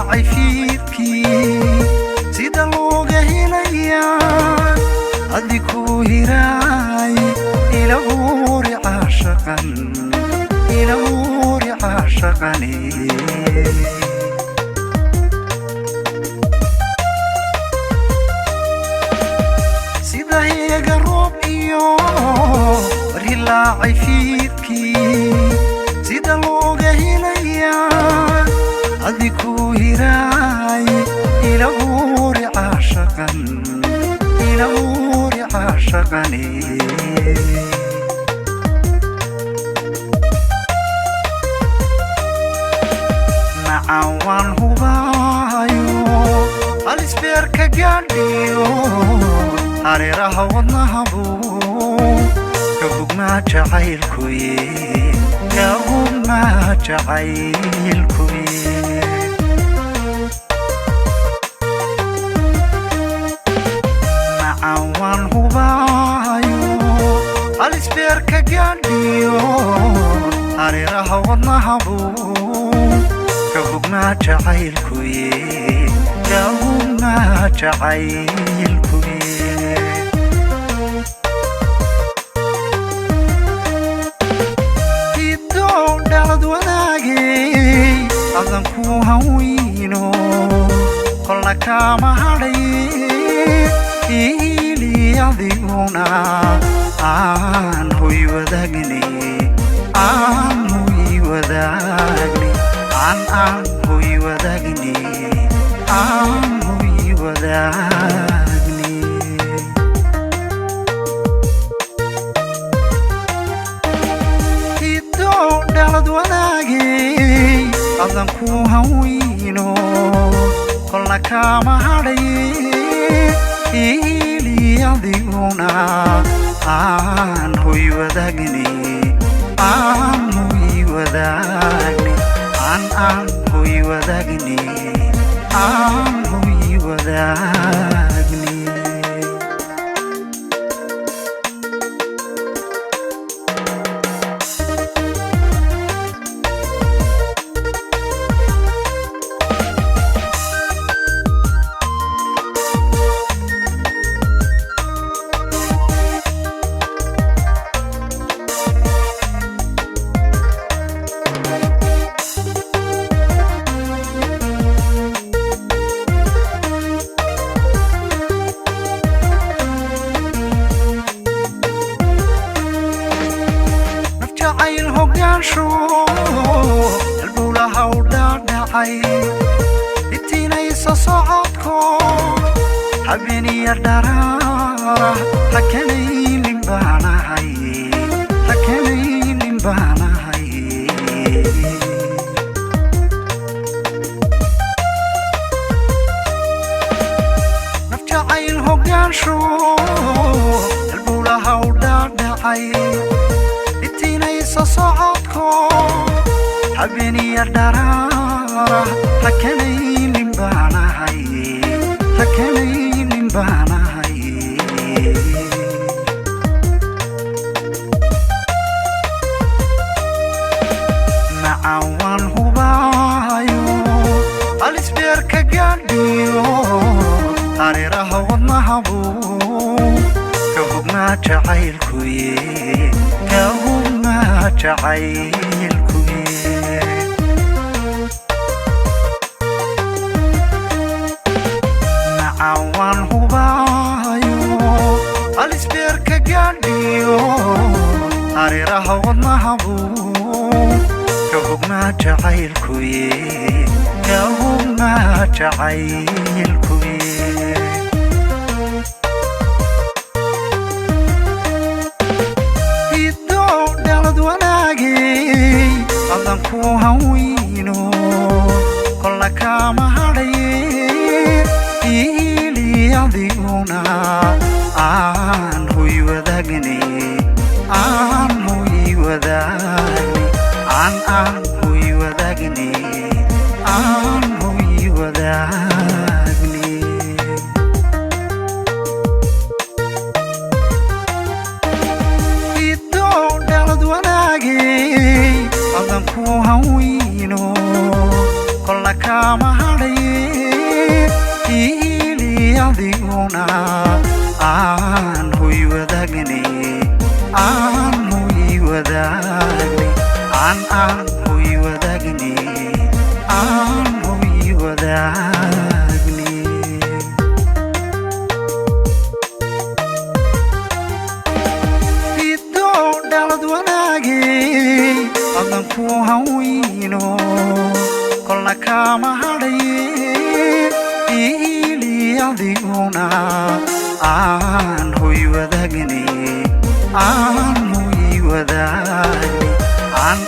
ilaacay fiidkii sida looga helaya adikuu hiraay ilahuuri caashaqani sida heega roob iyo war ilaacay fiidkii sida looga helaya adikuu hiraay ilahuuri caashaqani macaan waan hubaayo halisbeerka gaadhiyo hareeraha wadnahabu ka hugmaa jacaylkuye macaan waan hubaayo halisbeerka gaadhiyo hareeraha wadnahabu ka hugmaa jacaylkuye hidow dhalad wanaagay adan ku haweyno kolna kaama hadhay ili adiguna aan hoy wadaagni hidow dhalad wanaagay adan ku haweyno kolna kaama hadhay ili adiguna aan hoy wadaagni nafjacayl hogaansho halbowlaha u dhaadhacay intiinaysa socodko habeniya dharaara hakanaynin baanahay nafjacayl hogaansho halbowlaha u dhaadhacay intiinaysa socodko habeniya dharaara hakanaynin baanahay macaan waan hubaayo halisbeerka gaadhiyo hareeraha wadnahabu ka hugmaa jacaylkuye macaan waan hubaayo halisbeerka gaadhiyo hareeraha wadnahabu ka hugmaa jacaylkuye hidow dhalad wanaagay adan ku haweyno kolna kaama hadhay ili adiguna aan hoy wadaagni hidow dhalad wanaagay adan ku haweyno kolna kaama hadhay una aan hoy wadaagni aan hoy wadaagni aan hoy wadaagni aan hoy wadaagni fido dhalad wanaagi adan ku hawino kolna kama hadhaye adiguna aan hoy wadaagni aan hoy wadaagni aan